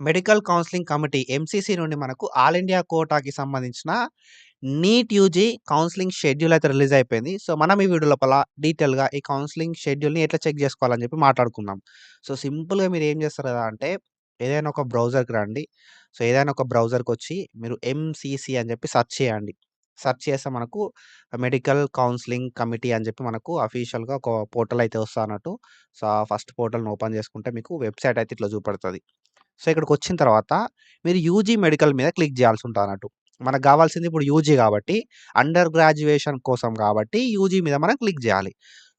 Medical counselling committee MCC నుండి మనకు all India కోటాకి సంబంధించిన నీట్ యూజీ కౌన్సెలింగ్ షెడ్యూల్ అయితే రిలీజ్ అయిపోయింది. సో, మనం ఈ వీడియో లోపల డీటెయిల్‌గా ఈ కౌన్సెలింగ్ షెడ్యూల్‌ని ఎట్లా చెక్ జేసుకోవాలని జెప్పి మాట్లాడుకుందాం. సో, సింపుల్‌గా మీరేం జేస్తారు గదా అంటే ఏదైనా ఒక బ్రౌజర్‌కి రండి. సో, ఏదైనా ఒక బ్రౌజర్‌కొచ్చి మీరు ఎంసీసీ అని జెప్పి సెర్చ్ చేయండి. సెర్చ్ చేస్తే మనకు మెడికల్ కౌన్సెలింగ్ కమిటీ అని జెప్పి మనకు అఫీషియల్‌గా ఒక పోర్టల్ అయితే వస్తదన్నట్టు. సో, ఆ ఫస్ట్ పోర్టల్‌ని ఓపెన్ చేసుకుంటే మీకు వెబ్‌సైట్ అయితే ఇట్లా చూపెడతది. సో, ఇక్కడికొచ్చిన తర్వాత మీరు యూజీ మెడికల్ మీద క్లిక్ జేయాల్సి ఉంటదన్నట్టు. మనకు గావాల్సింది ఇప్పుడు యూజీ గాబట్టి, అండర్ గ్రాడ్యుయేషన్ కోసం గాబట్టి యూజీ మీద మనం క్లిక్ జేయాలి.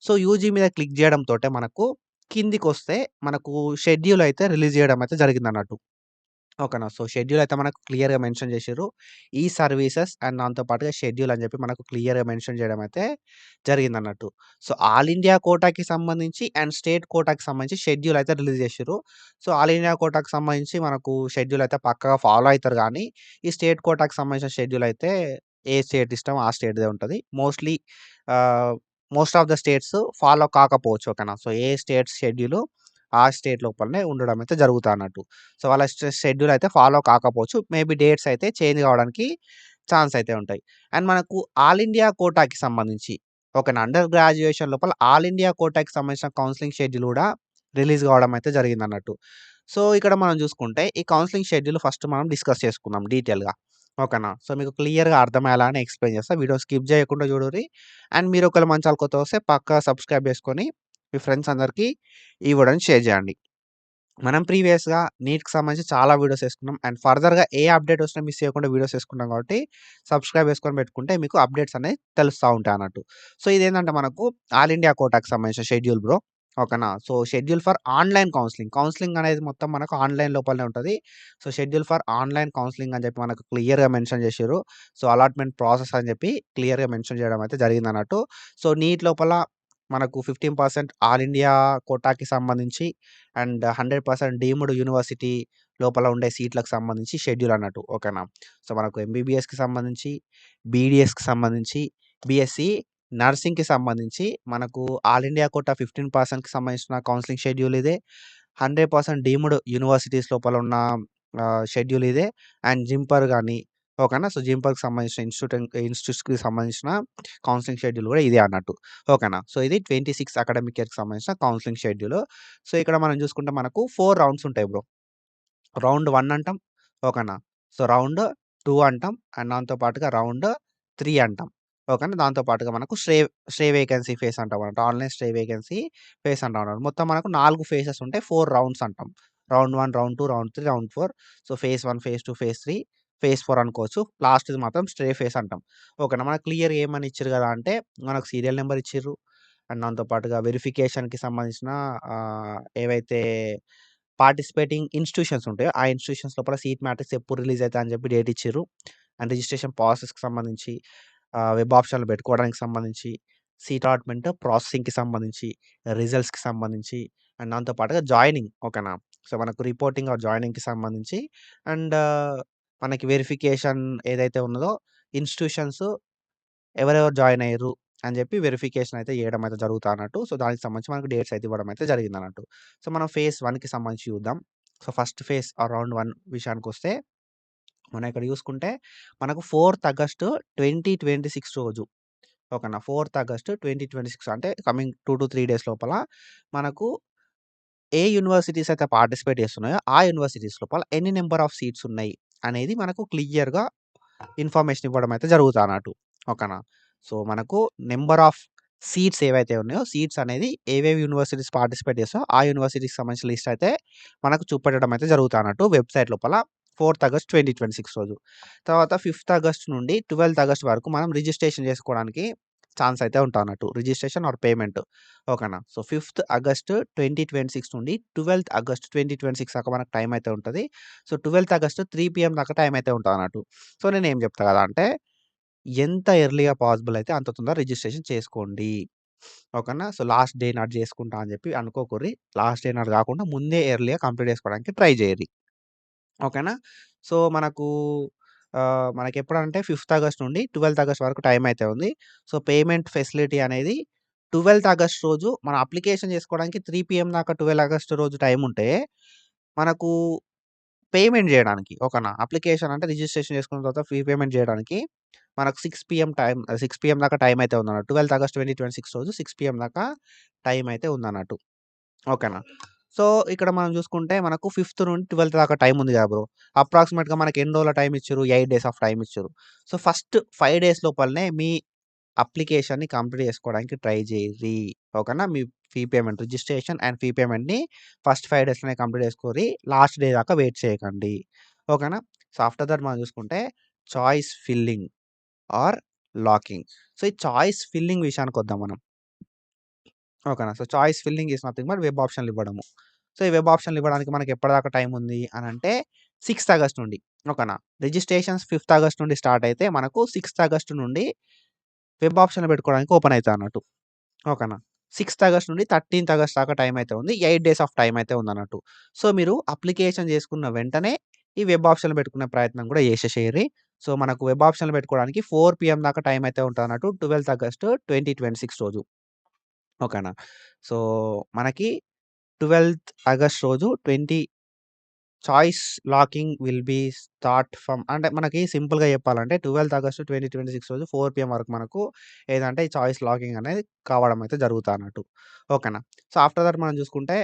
సో, యూజీ మీద క్లిక్ జేయడంతోటే మనకు కిందికొస్తే మనకు షెడ్యూల్ అయితే రిలీజ్ జేయడం అయితే జరిగిందన్నట్టు. ఓకేనా. సో, షెడ్యూల్ అయితే మనకు క్లియర్‌గా మెన్షన్ చేషిర్రు. ఈ సర్వీసెస్ అండ్ దాంతో పాటుగా షెడ్యూల్ అని చెప్పి మనకు క్లియర్‌గా మెన్షన్ చేయడం అయితే జరిగిందన్నట్టు. సో, ఆల్ ఇండియా కోటాకి సంబంధించి అండ్ స్టేట్ కోటాకి సంబంధించి షెడ్యూల్ అయితే రిలీజ్ చేషిర్రు. సో, ఆల్ ఇండియా కోటాకి సంబంధించి మనకు షెడ్యూల్ అయితే పక్కాగా ఫాలో అయితారు గానీ, ఈ స్టేట్ కోటాకి సంబంధించిన షెడ్యూల్ అయితే ఏ స్టేట్ ఇష్టం ఆ స్టేట్‌దే ఉంటది. ఆహ్, most of the states follow కాకపోవచ్చు. ఓకేనా. సో, ఏ స్టేట్ షెడ్యూలు ఆ స్టేట్ లోపలనే ఉండడం అయితే జరుగుతాదన్నట్టు. సో, వాళ్ళ షెడ్యూల్ అయితే ఫాలో కాకపోవచ్చు. మేబీ డేట్స్ అయితే చేంజ్ కావడానికి ఛాన్స్ అయితే ఉంటాయి. అండ్ మనకు ఆల్ ఇండియా కోటాకి సంబంధించి ఓకేనా. అండర్ గ్రాడ్యుయేషన్ లోపల ఆల్ ఇండియా కోటాకి సంబంధించిన కౌన్సెలింగ్ షెడ్యూల్ గూడా రిలీజ్ కావడం అయితే జరిగిందన్నట్టు. సో, ఇక్కడ మనం చూసుకుంటే ఈ కౌన్సెలింగ్ షెడ్యూల్ ఫస్ట్ మనం డిస్కస్ చేసుకుందాం డీటెయిల్‌గా. ఓకేనా. సో, మీకు క్లియర్‌గా అర్థమయ్యేలానే ఎక్స్‌ప్లెయిన్ చేస్తా. వీడియో స్కిప్ చేయకుండా చూడుర్రి. అండ్ మీరు ఒకవేళ మన ఛానెల్ కొత్తగా వస్తే పక్కా సబ్స్క్రైబ్ చేసుకొని మీ ఫ్రెండ్స్ అందరికి ఈ వీడియోని షేర్ చేయండి. మనం ప్రీవియస్‌గా నీట్‌కి సంబంధించి చాలా వీడియోస్ చేసుకున్నాం. అండ్ ఫర్దర్‌గా ఏ అప్‌డేట్ వచ్చినా మిస్ చేయకుండా వీడియోస్ చేసుకుంటాం కాబట్టి సబ్స్క్రైబ్ చేసుకొని పెట్టుకుంటే మీకు అప్‌డేట్స్ అనేవి తెలుస్తా ఉంటాయన్నట్టు. సో, ఇదేందంటే మనకు ఆల్ ఇండియా కోటాకి సంబంధించిన షెడ్యూల్ బ్రో. ఓకేనా. So, schedule for online counselling. Counselling అనేది మొత్తం మనకు ఆన్‌లైన్ లోపలనే ఉంటది. So, schedule for online counselling అని చెప్పి మనకు క్లియర్‌గా మెన్షన్ చేషిర్రు. సో, అలాట్‌మెంట్ ప్రాసెస్ అని చెప్పి క్లియర్‌గా మెన్షన్ చేయడం అయితే జరిగిందన్నట్టు. సో, నీట్ లోపల మనకు 15% ఆల్ ఇండియా కోటాకి సంబంధించి అండ్ 100% డీమ్డ్ యూనివర్సిటీ లోపల ఉండే సీట్లకు సంబంధించి షెడ్యూల్ అన్నట్టు. ఓకేనా. సో, మనకు ఎంబీబీఎస్‌కి సంబంధించి, బీడీఎస్‌కి సంబంధించి, బీఎస్సీ నర్సింగ్‌కి సంబంధించి మనకు ఆల్ ఇండియా కోటా 15%కి సంబంధించిన కౌన్సెలింగ్ షెడ్యూల్ ఇదే. 100% డీమ్డ్ యూనివర్సిటీస్ లోపల ఉన్న షెడ్యూల్ ఇదే. అండ్ జింపర్ గాని ఓకేనా. సో, జింపర్‌కి సంబంధించిన ఇన్‌స్టిట్యూట్స్‌కి సంబంధించిన కౌన్సెలింగ్ షెడ్యూల్ కూడా ఇదే అన్నట్టు. ఓకేనా. సో, ఇది 26 అకాడమిక్ ఇయర్‌కి సంబంధించిన కౌన్సెలింగ్ షెడ్యూల్. సో, ఇక్కడ మనం చూసుకుంటే మనకు 4 రౌండ్స్ ఉంటాయి బ్రో. రౌండ్ 1 అంటాం. ఓకేనా. సో, రౌండ్ 2 అంటాం. అండ్ దాంతో పాటుగా రౌండ్ 3 అంటాం. ఓకేనా. దాంతో పాటుగా మనకు స్ట్రే వేకెన్సీ ఫేస్ అంటామన్నమాట. ఆన్‌లైన్ స్ట్రే వేకెన్సీ ఫేస్ అంటామన్నమాట. మొత్తం మనకు 4 ఫేసెస్ ఉంటాయి. 4 రౌండ్స్ అంటాం. Round 1, round 2, round 3, round 4. So, phase 1, phase 2, phase 3, phase 4 అనుకోవచ్చు. లాస్ట్‌ది మాత్రం స్ట్రే ఫేస్ అంటాం. ఓకేనా. మనకు క్లియర్‌గా ఏమని ఇచ్చిర్రు గదా అంటే మనకు సీరియల్ నంబర్ ఇచ్చిర్రు. అండ్ దాంతో పాటుగా వెరిఫికేషన్‌కి సంబంధించిన ఏవైతే పార్టిసిపేటింగ్ ఇన్‌స్టిట్యూషన్స్ ఉంటాయో, ఆ ఇన్‌స్టిట్యూషన్స్ లోపల సీట్ మ్యాట్రిక్స్ ఎప్పుడు రిలీజ్ అయితదని చెప్పి డేట్ ఇచ్చిర్రు. అండ్ రిజిస్ట్రేషన్ ప్రాసెస్‌కి సంబంధించి, వెబ్ ఆప్షన్‌లు పెట్టుకోవడానికి సంబంధించి, సీట్ అలాట్‌మెంట్ ప్రాసెసింగ్‌కి సంబంధించి, రిజల్ట్స్‌కి సంబంధించి, అండ్ దాంతో పాటుగా జాయినింగ్ ఓకేనా. సో, మనకు రిపోర్టింగ్ ఆర్ జాయినింగ్‌కి సంబంధించి అండ్ మనకి వెరిఫికేషన్ ఏదైతే ఉన్నదో ఇన్‌స్టిట్యూషన్స్ ఎవరెవరు జాయిన్ అయ్యిర్రు అని చెప్పి వెరిఫికేషన్ అయితే చేయడం అయితే జరుగుతా అన్నట్టు. సో, దానికి సంబంధించి మనకు డేట్స్ అయితే ఇవ్వడం అయితే జరిగిందన్నట్టు. సో, మనం ఫేజ్ 1కి సంబంధించి చూద్దాం. సో, ఫస్ట్ ఫేజ్ రౌండ్ 1 విషయానికొస్తే మనం ఇక్కడ చూసుకుంటే మనకు 4థ్ ఆగస్టు 2026 రోజు ఓకేనా. 4థ్ ఆగస్టు 2026 అంటే కమింగ్ 2-3 డేస్ లోపల మనకు ఏ యూనివర్సిటీస్ అయితే పార్టిసిపేట్ చేస్తున్నాయో, ఆ యూనివర్సిటీస్ లోపల ఎన్ని నంబర్ ఆఫ్ సీట్స్ ఉన్నాయి అనేది మనకు క్లియర్‌గా ఇన్ఫర్మేషన్ ఇవ్వడం అయితే జరుగుతాదన్నట్టు. ఓకేనా. సో, మనకు నంబర్ ఆఫ్ సీట్స్ ఏవైతే ఉన్నాయో, సీట్స్ అనేది ఏవేవి యూనివర్సిటీస్ పార్టిసిపేట్ చేస్తాయో, ఆ యూనివర్సిటీకి సంబంధించిన లిస్ట్ అయితే మనకు చూపెట్టడం అయితే జరుగుతాదన్నట్టు వెబ్‌సైట్ లోపల 4థ్ ఆగస్ట్ 2026 రోజు. తర్వాత 5థ్ ఆగస్ట్ నుండి 12థ్ ఆగస్ట్ వరకు మనం రిజిస్ట్రేషన్ చేసుకోవడానికి ఛాన్స్ అయితే ఉంటాదన్నట్టు. Registration or payment. ఓకేనా. సో, 5థ్ ఆగస్ట్ 2026 నుండి 12థ్ ఆగస్ట్ 2026 దాకా మనకు టైం అయితే ఉంటది. సో, 12థ్ ఆగస్ట్ 3 పీఎం దాకా టైం అయితే ఉంటదన్నట్టు. సో, నేనేం చెప్తా కదా అంటే ఎంత ఎర్లీ‌గా పాసిబుల్ అయితే అంత తొందరగా రిజిస్ట్రేషన్ చేసుకోండి. ఓకేనా. సో, లాస్ట్ డే నాడు చేసుకుంటా అని చెప్పి అనుకోకుర్రి. లాస్ట్ డే నాడు కాకుండా ముందే ఎర్లీ‌గా కంప్లీట్ చేసుకోవడానికి ట్రై చేయండి. ఓకేనా. సో, మనకెప్పుడంటే 5థ్ ఆగస్ట్ నుండి 12థ్ ఆగస్ట్ వరకు టైం అయితే ఉంది. సో, పేమెంట్ ఫెసిలిటీ అనేది 12థ్ ఆగస్ట్ రోజు మనం అప్లికేషన్ చేసుకోవడానికి 3 పీఎం దాకా 12 ఆగస్ట్ రోజు టైం ఉంటే మనకు పేమెంట్ జేయడానికి ఓకేనా. అప్లికేషన్ అంటే రిజిస్ట్రేషన్ చేసుకున్న తర్వాత ఫీ పేమెంట్ జేయడానికి మనకు 6 పీఎం టైమ్ 6 పీఎం దాకా టైం అయితే ఉందన్నట్టు. 12థ్ ఆగస్ట్ 2026 రోజు 6 పీఎం దాకా టైం అయితే ఉందన్నట్టు. ఓకేనా. సో, ఇక్కడ మనం జూసుకుంటే మనకు 5థ్ నుండి 12థ్ దాకా టైం ఉంది గదా బ్రో! అప్రాక్సిమేట్‌గా మనకి ఎన్ని రోజుల టైమ్ ఇచ్చిర్రు? 8 డేస్ ఆఫ్ టైమ్ ఇచ్చిర్రు. సో, ఫస్ట్ 5 డేస్ లోపలనే మీ అప్లికేషన్‌ని కంప్లీట్ చేసుకోవడానికి ట్రై జేయిర్రి. ఓకేనా. మీ fee payment registration and fee పేమెంట్‌ని ఫస్ట్ 5 డేస్‌లోనే కంప్లీట్ చేసుకోర్రి. లాస్ట్ డే దాకా వెయిట్ చేయకండి. ఓకేనా. సో, ఆఫ్టర్ థట్ మనం చూసుకుంటే choice filling or locking. So, ఈ చాయిస్ ఫిల్లింగ్ విషయానికొద్దాం మనం. ఓకేనా. So, choice filling is nothing but web ఆప్షన్‌లు ఇవ్వడము. సో, ఈ వెబ్ ఆప్షన్‌లు ఇవ్వడానికి మనకి ఎప్పటిదాకా టైం ఉంది అనంటే 6థ్ ఆగస్ట్ నుండి. ఓకేనా. రిజిస్ట్రేషన్స్ 5థ్ ఆగస్ట్ నుండి స్టార్ట్ అయితే మనకు 6థ్ ఆగస్ట్ నుండి వెబ్ ఆప్షన్‌లు పెట్టుకోవడానికి ఓపెన్ అయితదన్నట్టు. ఓకేనా. 6థ్ ఆగస్ట్ నుండి 13థ్ ఆగస్ట్ దాకా టైం అయితే ఉంది. 8 డేస్ ఆఫ్ టైం అయితే ఉందన్నట్టు. సో, మీరు అప్లికేషన్ చేసుకున్న వెంటనే ఈ వెబ్ ఆప్షన్‌లు పెట్టుకునే ప్రయత్నం కూడా చేసేసేయండి. సో, మనకు వెబ్ ఆప్షన్‌లు పెట్టుకోవడానికి 4 పీఎం దాకా టైం అయితే ఉంటదన్నట్టు 12థ్ ఆగస్ట్ 2026 రోజు. ఓకేనా. సో, మనకి 12థ్ ఆగస్ట్ రోజు choice locking will be start from అంటే మనకి సింపుల్‌గా చెప్పాలంటే 12థ్ ఆగస్ట్ 2026 రోజు 4 పీఎం వరకు మనకు ఏదంటే ఈ చాయిస్ లాకింగ్ అనేది కావడం అయితే జరుగుతాదన్నట్టు. ఓకేనా. సో, ఆఫ్టర్ థట్ మనం చూసుకుంటే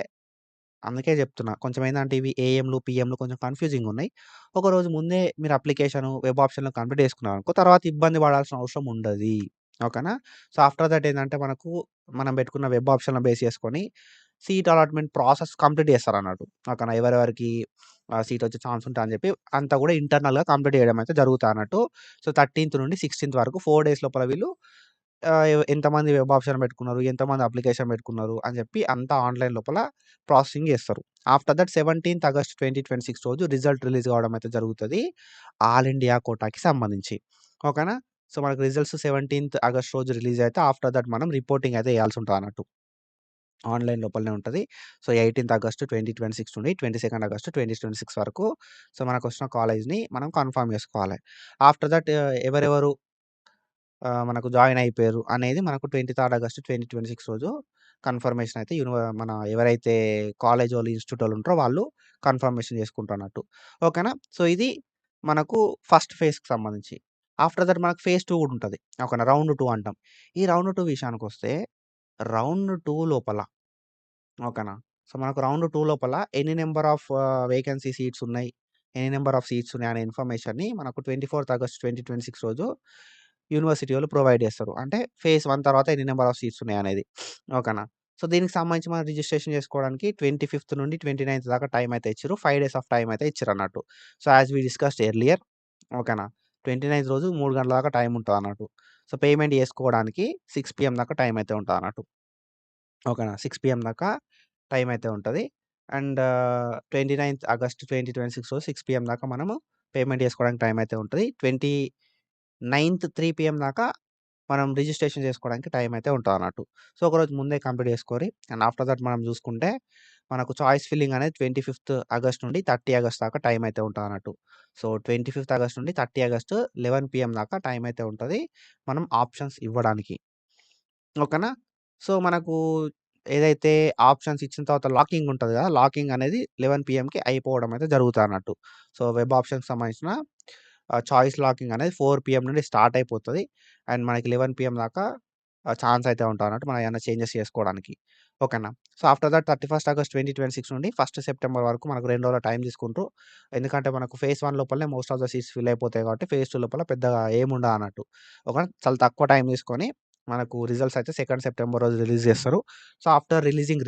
అందుకే చెప్తున్నా. కొంచెం ఏందంటే ఇవి ఏఎంలు, పీఎంలు కొంచెం కన్‌ఫ్యూజింగున్నాయి. ఒకరోజు ముందే మీరు అప్లికేషను, వెబ్ ఆప్షన్‌లు కంప్లీట్ చేసుకున్నారనుకో తర్వాత ఇబ్బంది పడాల్సిన అవసరం ఉండది. ఓకేనా. సో, ఆఫ్టర్ థట్ ఏందంటే మనకు మనం పెట్టుకున్న వెబ్ ఆప్షన్‌లను బేస్ చేసుకొని సీట్ అలాట్‌మెంట్ ప్రాసెస్ కంప్లీట్ చేస్తారన్నట్టు. ఓకేనా. ఎవరెవరికి సీట్ వచ్చే ఛాన్స్ ఉంటదని చెప్పి అంతా కూడా ఇంటర్నల్‌గా కంప్లీట్ చేయడం అయితే జరుగుతాదన్నట్టు. సో, 13థ్ నుండి 16థ్ వరకు 4 డేస్ లోపల వీళ్ళు ఎంతమంది వెబ్ ఆప్షన్ పెట్టుకున్నారు, ఎంతమంది అప్లికేషన్ పెట్టుకున్నారు అని చెప్పి అంతా ఆన్‌లైన్ లోపల ప్రాసెసింగ్ చేస్తారు. ఆఫ్టర్ దట్ 17థ్ ఆగస్ట్ 2026 రోజు రిజల్ట్ రిలీజ్ కావడం అయితే జరుగుతది. ఆల్ ఇండియా కోటాకి సంబంధించి. ఓకేనా. సో, మనకు రిజల్ట్స్ 17థ్ ఆగస్ట్ రోజు రిలీజ్ అయితే ఆఫ్టర్ దట్ మనం రిపోర్టింగ్ అయితే చేయాల్సి ఉంటదన్నట్టు. ఆన్‌లైన్ లోపలనే ఉంటది. సో, 18థ్ ఆగస్ట్ 2026 నుండి 22nd ఆగస్ట్ 2026 వరకు సో, మనకొచ్చిన కాలేజ్‌ని మనం కన్ఫర్మ్ చేసుకోవాలి. ఆఫ్టర్ దట్ ఎవరెవరు మనకు జాయిన్ అయిపోయారు అనేది మనకు 23 ఆగస్ట్ 2026 రోజు కన్ఫర్మేషన్ అయితే మన ఎవరైతే కాలేజోళ్ళు, ఇన్‌స్టిట్యూటోళ్ళు ఉంటారో వాళ్ళు కన్ఫర్మేషన్ చేసుకుంటారన్నట్టు. ఓకేనా. సో, ఇది మనకు ఫస్ట్ ఫేజ్‌కి సంబంధించి. ఆఫ్టర్ దట్ మనకు ఫేజ్ 2 కూడా ఉంటది. ఓకేనా. రౌండ్ 2 అంటాం. ఈ రౌండ్ 2 విషయానికొస్తే రౌండ్ 2 లోపల ఓకేనా. సో, మనకు రౌండ్ 2 లోపల ఎన్ని నంబర్ ఆఫ్ వేకెన్సీ సీట్స్ ఉన్నాయి, ఎన్ని నంబర్ ఆఫ్ సీట్స్ ఉన్నాయి అనే ఇన్ఫర్మేషన్‌ని మనకు 24థ్ ఆగస్ట్ 2026 రోజు యూనివర్సిటీ వాళ్ళు ప్రొవైడ్ చేస్తారు. అంటే ఫేజ్ 1 తర్వాత ఎన్ని నంబర్ ఆఫ్ సీట్స్ ఉన్నాయనేది. ఓకేనా. సో, దీనికి సంబంధించి మనం రిజిస్ట్రేషన్ చేసుకోవడానికి 25థ్ నుండి 29థ్ దాకా టైమ్ అయితే ఇచ్చిర్రు. 5 డేస్ ఆఫ్ టైమ్ అయితే ఇచ్చిరన్నట్టు. So, as we discussed earlier ఓకేనా. 29థ్ రోజు 3 గంటల దాకా టైమ్ ఉంటదన్నట్టు. సో, పేమెంట్ చేసుకోవడానికి 6 పీఎం దాకా టైమ్ అయితే ఉంటదన్నట్టు. ఓకేనా. 6 పీఎం దాకా టైమ్ అయితే ఉంటది. అండ్ 29థ్ ఆగస్ట్ 2026 రోజు 6 పీఎం దాకా మనము పేమెంట్ చేసుకోవడానికి టైమ్ అయితే ఉంటది. 29థ్ 3 పీఎం దాకా మనం రిజిస్ట్రేషన్ చేసుకోవడానికి టైమ్ అయితే ఉంటదన్నట్టు. సో, ఒకరోజు ముందే కంప్లీట్ చేసుకోరి. అండ్ ఆఫ్టర్ దట్ మనం చూసుకుంటే మనకు చాయిస్ ఫిల్లింగ్ అనేది 25థ్ ఆగస్ట్ నుండి 30 ఆగస్ట్ దాకా టైమ్ అయితే ఉంటదన్నట్టు. సో, 25థ్ ఆగస్ట్ నుండి 30 ఆగస్ట్ 11 పీఎం దాకా టైమ్ అయితే ఉంటది. మనం ఆప్షన్స్ ఇవ్వడానికి. ఓకేనా. సో, మనకు ఏదైతే ఆప్షన్స్ ఇచ్చిన తర్వాత లాకింగ్ ఉంటది గదా! లాకింగ్ అనేది 11 పీఎంకి అయిపోవడం అయితే జరుగుతదన్నట్టు. సో, వెబ్ ఆప్షన్‌కి సంబంధించిన చాయిస్ లాకింగ్ అనేది 4 పీఎం నుండి స్టార్ట్ అయిపోతది. అండ్ మనకి 11 పీఎం దాకా ఛాన్స్ అయితే ఉంటదన్నట్టు. మనం ఏమన్నా చేంజెస్ చేసుకోవడానికి. ఓకేనా. So, after that 31st August 2026 నుండి 1 సెప్టెంబర్ వరకు మనకు 2 రోజుల టైం తీసుకుంటూ ఎందుకంటే మనకు ఫేజ్ 1 లోపలనే most of the seats fill అయిపోతాయి కాబట్టి ఫేజ్ 2 లోపల పెద్దగా ఏముండదన్నట్టు. ఓకేనా. చాలా తక్కువ టైం తీసుకొని మనకు రిజల్ట్స్ అయితే 2 సెప్టెంబర్ రోజు రిలీజ్ చేస్తారు. సో, ఆఫ్టర్ రిలీజింగ్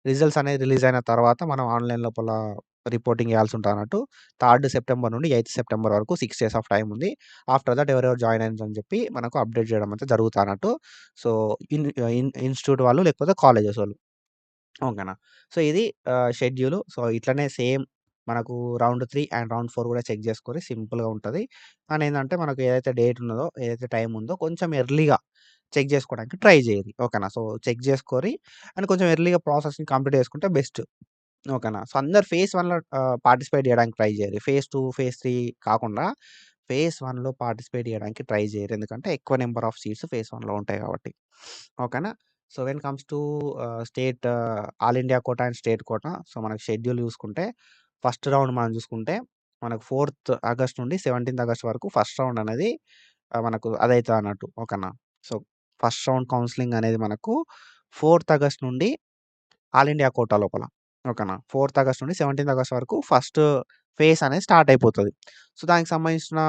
రిజల్ట్స్ అనేది రిలీజ్ అయిన తర్వాత మనం ఆన్‌లైన్ లోపల రిపోర్టింగ్ చేయాల్సి ఉంటదన్నట్టు. 3 సెప్టెంబర్ నుండి 8 సెప్టెంబర్ వరకు 6 డేస్ ఆఫ్ టైమ్ ఉంది. ఆఫ్టర్ దట్ ఎవరెవరు జాయిన్ అయ్యిండ్రని చెప్పి మనకు అప్డేట్ చేయడం అయితే జరుగుతదన్నట్టు. సో, ఇన్‌స్టిట్యూట్ వాళ్ళు లేకపోతే కాలేజెస్ వాళ్ళు. ఓకేనా. సో, ఇది షెడ్యూలు. సో, ఇట్లనే సేమ్ మనకు రౌండ్ 3 అండ్ రౌండ్ 4 కూడా చెక్ చేసుకొని సింపుల్‌గా ఉంటది. కానీ ఏందంటే మనకు ఏదైతే డేట్ ఉన్నదో, ఏదైతే టైమ్ ఉందో కొంచెం ఎర్లీగా చెక్ చేసుకోవడానికి ట్రై చేయండి. ఓకేనా. సో, చెక్ చేసుకోరి అండ్ కొంచెం ఎర్లీగా ప్రాసెస్‌ని కంప్లీట్ చేసుకుంటే బెస్ట్. ఓకేనా. సో, అందరూ ఫేజ్ 1లో పార్టిసిపేట్ చేయడానికి ట్రై చేయండి. ఫేజ్ 2, ఫేజ్ 3 కాకుండా ఫేజ్ 1లో పార్టిసిపేట్ చేయడానికి ట్రై చేయరు. ఎందుకంటే ఎక్కువ నంబర్ ఆఫ్ సీట్స్ ఫేజ్ 1లో ఉంటాయి కాబట్టి. ఓకేనా. So, when comes to state all India quota and state quota so, మనకి షెడ్యూల్ చూసుకుంటే ఫస్ట్ రౌండ్ మనం చూసుకుంటే మనకు 4థ్ ఆగస్ట్ నుండి 17థ్ ఆగస్ట్ వరకు ఫస్ట్ రౌండ్ అనేది మనకు అదైతది అన్నట్టు. ఓకేనా. సో, ఫస్ట్ రౌండ్ కౌన్సెలింగ్ అనేది మనకు 4థ్ ఆగస్ట్ నుండి ఆల్ ఇండియా కోటా లోపల. ఓకేనా. 4థ్ ఆగస్ట్ నుండి 17థ్ ఆగస్ట్ వరకు ఫస్ట్ ఫేజ్ అనేది స్టార్ట్ అయిపోతది. సో, దానికి సంబంధించిన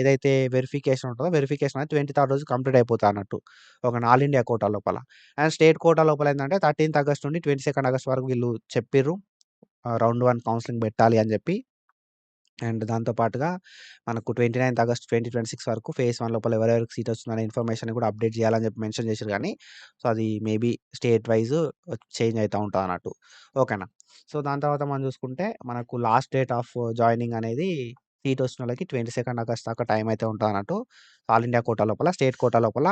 ఏదైతే వెరిఫికేషన్ ఉంటదో వెరిఫికేషన్ అనేది 23 రోజు కంప్లీట్ అయిపోతదన్నట్టు. ఓకేనా. ఆల్ ఇండియా కోటా లోపల. అండ్ స్టేట్ కోటా లోపల ఏందంటే 13థ్ ఆగస్ట్ నుండి 22nd ఆగస్ట్ వరకు వీళ్ళు చెప్పిర్రు. రౌండ్ 1 కౌన్సెలింగ్ పెట్టాలి అని జెప్పి. అండ్ దాంతో పాటుగా మనకు 29థ్ ఆగస్ట్ 2026 వరకు ఫేజ్ 1 లోపల ఎవరెవరికి సీట్ వస్తుందనే ఇన్ఫర్మేషన్‌ని కూడా అప్డేట్ చేయాలని చెప్పి మెన్షన్ చేసిర్రు గానీ, సో, అది మేబీ స్టేట్ వైస్ చేంజ్ అయితా ఉంటదన్నట్టు. ఓకేనా. సో, దాని తర్వాత మనం చూసుకుంటే మనకు లాస్ట్ డేట్ ఆఫ్ జాయినింగ్ అనేది సీట్ వచ్చినోళ్ళకి 22nd ఆగస్ట్ దాకా టైం అయితే ఉంటదన్నట్టు. ఆల్ ఇండియా కోటా లోపల. స్టేట్ కోటా లోపల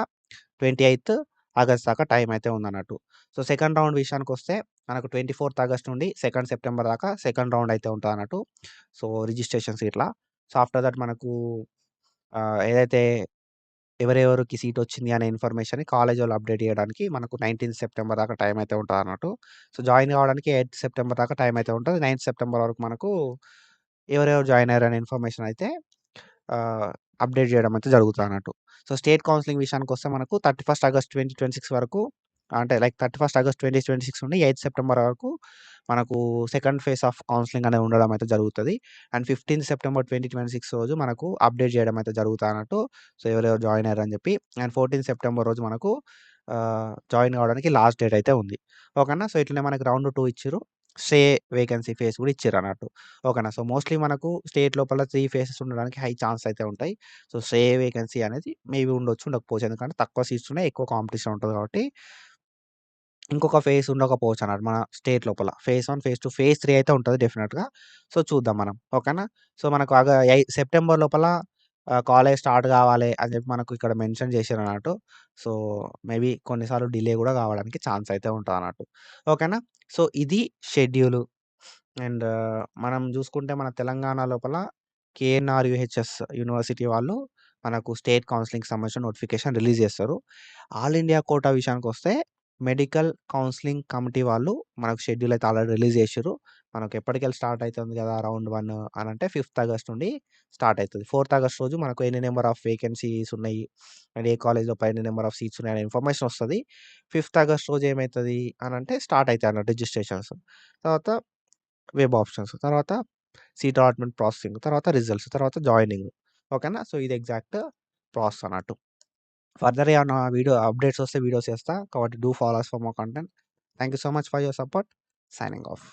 28థ్ ఆగస్ట్ దాకా టైం అయితే ఉందన్నట్టు. సో, సెకండ్ రౌండ్ విషయానికొస్తే మనకు 24థ్ ఆగస్ట్ నుండి 2nd సెప్టెంబర్ దాకా సెకండ్ రౌండ్ అయితే ఉంటదన్నట్టు. సో, రిజిస్ట్రేషన్స్ ఇట్లా. సో, ఆఫ్టర్ థట్ మనకు ఏదైతే ఎవరెవరికి సీటొచ్చింది అనే ఇన్ఫర్మేషన్‌ని కాలేజోళ్ళు అప్డేట్ చేయడానికి మనకు 19థ్ సెప్టెంబర్ దాకా టైం అయితే ఉంటదన్నట్టు. సో, జాయిన్ కావడానికి 8థ్ సెప్టెంబర్ దాకా టైం అయితే ఉంటది. 9థ్ సెప్టెంబర్ వరకు మనకు ఎవరెవరు జాయిన్ అయ్యారనే ఇన్ఫర్మేషన్ అయితే ఆహ్, అప్డేట్ చేయడం అయితే జరుగుతదన్నట్టు. సో, స్టేట్ కౌన్సెలింగ్ విషయానికొస్తే మనకు 31st ఆగస్ట్ 2026 వరకు అంటే లైక్ 31st ఆగస్ట్ 2026 నుండి 8థ్ సెప్టెంబర్ వరకు మనకు సెకండ్ ఫేజ్ ఆఫ్ కౌన్సెలింగ్ అనేది ఉండడం అయితే జరుగుతది. అండ్ 15థ్ సెప్టెంబర్ 2026 రోజు మనకు అప్డేట్ చేయడం అయితే జరుగుతదన్నట్టు. సో, ఎవరెవరు జాయిన్ అయ్యారని చెప్పి. అండ్ 14థ్ సెప్టెంబర్ రోజు మనకు జాయిన్ కావడానికి లాస్ట్ డేట్ అయితే ఉంది. ఓకేనా. సో, ఇట్లనే మనకు రౌండ్ 2 ఇచ్చిర్రు. స్టే వేకెన్సీ ఫేజ్ కూడా ఇచ్చిర్రన్నట్టు. ఓకేనా. సో, మోస్ట్‌లీ మనకు స్టేట్ లోపల 3 ఫేజెస్ ఉండడానికి హై ఛాన్స్ అయితే ఉంటాయి. సో, స్టే వేకెన్సీ అనేది మేబీ ఉండొచ్చు, ఉండకపోవచ్చు. ఎందుకంటే తక్కువ సీట్స్ ఉన్నాయి. ఎక్కువ కాంపిటీషన్ ఉంటది కాబట్టి ఇంకొక ఫేజ్ ఉండకపోవచ్చన్నమాట మన స్టేట్ లోపల. ఫేజ్ 1, ఫేజ్ 2, ఫేజ్ 3 అయితే ఉంటది డెఫినిట్‌గా. సో, చూద్దాం మనం. ఓకేనా. సో, మనకు సెప్టెంబర్ లోపల కాలేజ్ స్టార్ట్ గావాలి అని జెప్పి మనకు ఇక్కడ మెన్షన్ చేసిర్రన్నట్టు. సో, మేబీ కొన్నిసార్లు డిలే గూడా కావడానికి ఛాన్స్ అయితే ఉంటదన్నట్టు. ఓకేనా. సో, ఇది షెడ్యూలు. అండ్ మనం జూసుకుంటే మన తెలంగాణ లోపల కేఎన్ఆర్‌యుహెచ్ఎస్ యూనివర్సిటీ వాళ్ళు మనకు స్టేట్ కౌన్సెలింగ్‌కి సంబంధించిన నోటిఫికేషన్ రిలీజ్ జేస్తారు. ఆల్ ఇండియా కోటా విషయానికొస్తే మెడికల్ కౌన్సెలింగ్ కమిటీ వాళ్ళు మనకు షెడ్యూల్ అయితే ఆల్రెడీ రిలీజ్ జేసిర్రు. మనకు ఎప్పటికెళ్ళి స్టార్ట్ అయితుంది గదా! రౌండ్ 1 అనంటే 5థ్ ఆగస్ట్ నుండి స్టార్ట్ అయితది. 4థ్ ఆగస్ట్ రోజు మనకు ఎన్ని నంబర్ ఆఫ్ వేకెన్సీస్ ఉన్నాయి. అండ్ ఏ కాలేజ్‌లో ఎన్ని నంబర్ ఆఫ్ సీట్స్ ఉన్నాయనే ఇన్ఫర్మేషన్ వస్తది. 5థ్ ఆగస్ట్ రోజు ఏమైతది అనంటే స్టార్ట్ అయితాయన్నట్టు రిజిస్ట్రేషన్స్. తర్వాత వెబ్ ఆప్షన్స్. తర్వాత సీట్ అలాట్‌మెంట్ ప్రాసెసింగ్. తర్వాత రిజల్ట్స్. తర్వాత జాయినింగ్. ఓకేనా. సో, ఇది ఎగ్జాక్ట్ ప్రాసెస్ అన్నట్టు. ఫర్దర్ ఏమన్నా వీడియో అప్డేట్స్ వస్తే వీడియోస్ చేస్తా. కాబట్టి do follow us for more content. Thank you so much for your support. Signing of.